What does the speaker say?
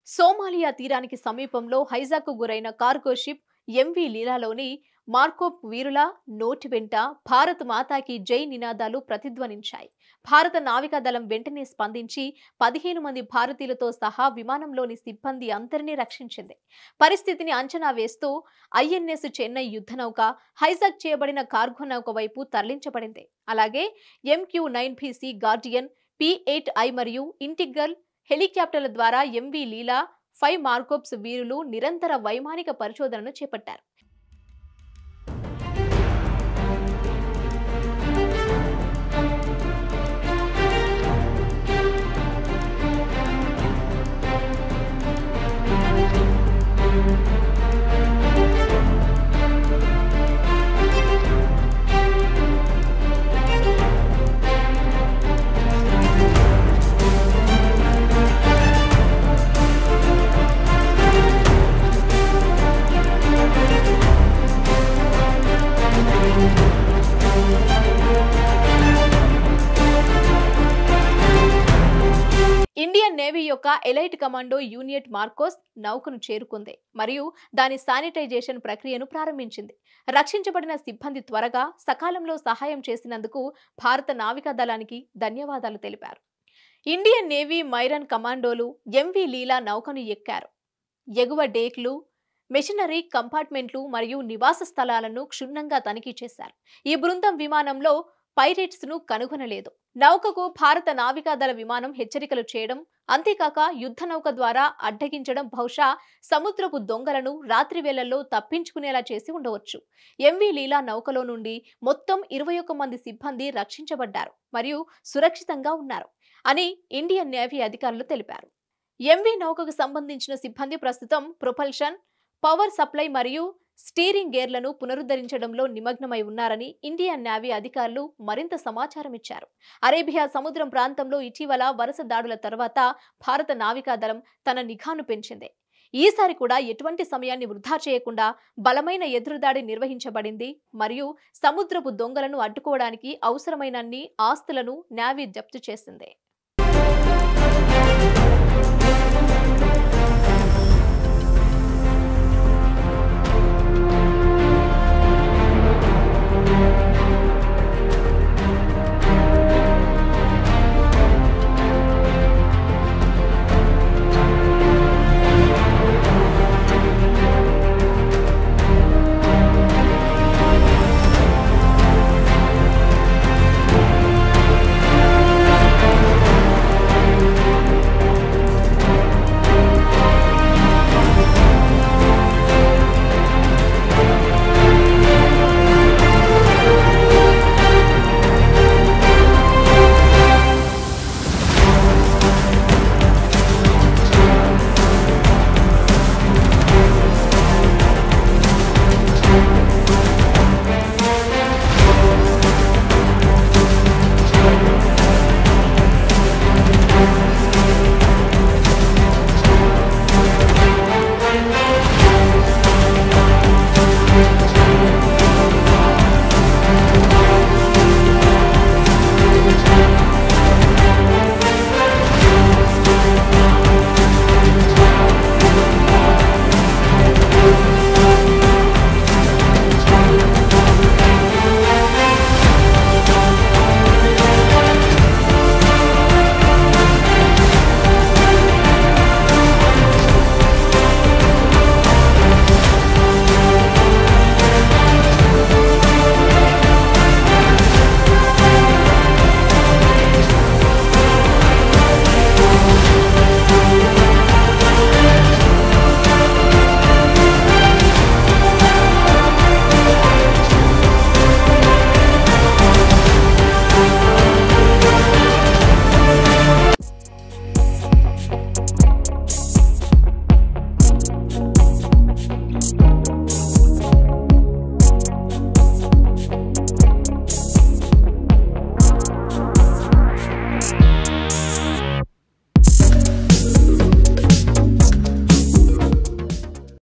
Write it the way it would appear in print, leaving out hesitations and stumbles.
Somalia తీరానికి సమీపంలో హైజాక్‌కు గురైన కార్గో షిప్ ఎంవీ లీలాలోని మార్కోప్ వీరుల నోటి వెంట భారత్ మాతాకి జై నినాదాలు ప్రతిధ్వనించాయి. భారత నావికాదళం వెంటనే స్పందించి 15 మంది భారతీయులతో సహా విమానంలోని సిబ్బంది అందరినీ రక్షించింది. పరిస్థితిని అంచనా వేస్తూ ఐఎన్ఎస్ చెన్నై యుద్ధనౌక హైజాక్ చేయబడిన కార్గో నౌక వైపు తరలించబడింది. అలాగే MQ-9BC గార్డియన్, P-8I మరియు ఇంటిగ్రల్ హెలికాప్టర్ల ద్వారా ఎంవీ లీలా 5 మార్కోప్స్ వీరులు నిరంతర వైమానిక పరిశోధనను చేపట్టారు. ఇండియన్ నేవీ యొక్క ఎలైట్ కమాండో యూనిట్ మార్కోస్ నౌకను చేరుకుంది మరియు దాని శానిటైజేషన్ ప్రక్రియను ప్రారంభించింది. రక్షించబడిన సిబ్బంది త్వరగా సకాలంలో సహాయం చేసినందుకు భారత నావికాదళానికి ధన్యవాదాలు తెలిపారు. ఇండియన్ నేవీ మైరన్ కమాండోలు ఎంవీ లీలా నౌకను ఎక్కారు. ఎగువ డేక్లు, మెషినరీ కంపార్ట్మెంట్లు మరియు నివాస స్థలాలను క్షుణ్ణంగా తనిఖీ చేశారు. ఈ బృందం విమానంలో పైరేట్స్ ను కనుగొనలేదు. నౌకకు భారత నావికాదళ విమానం హెచ్చరికలు చేయడం, అంతేకాక యుద్ధ నౌక ద్వారా అడ్డగించడం బహుశా సముద్రపు దొంగలను రాత్రి వేళల్లో తప్పించుకునేలా చేసి ఉండవచ్చు. ఎంవీ లీలా నౌకలో నుండి మొత్తం 21 మంది సిబ్బంది రక్షించబడ్డారు మరియు సురక్షితంగా ఉన్నారు అని ఇండియన్ నేవీ అధికారులు తెలిపారు. ఎంవీ నౌకకు సంబంధించిన సిబ్బంది ప్రస్తుతం ప్రొపల్షన్, పవర్ సప్లై మరియు స్టీరింగ్ గేర్లను పునరుద్ధరించడంలో నిమగ్నమై ఉన్నారని ఇండియన్ నేవీ అధికారులు మరింత సమాచారం ఇచ్చారు. అరేబియా సముద్రం ప్రాంతంలో ఇటీవల వరుస దాడుల తర్వాత భారత నావికాదళం తన నిఘాను పెంచింది. ఈసారి కూడా ఎటువంటి సమయాన్ని వృధా చేయకుండా బలమైన ఎదురుదాడి నిర్వహించబడింది మరియు సముద్రపు దొంగలను అడ్డుకోవడానికి అవసరమైనన్ని ఆస్తులను నేవీ జప్తు చేసింది.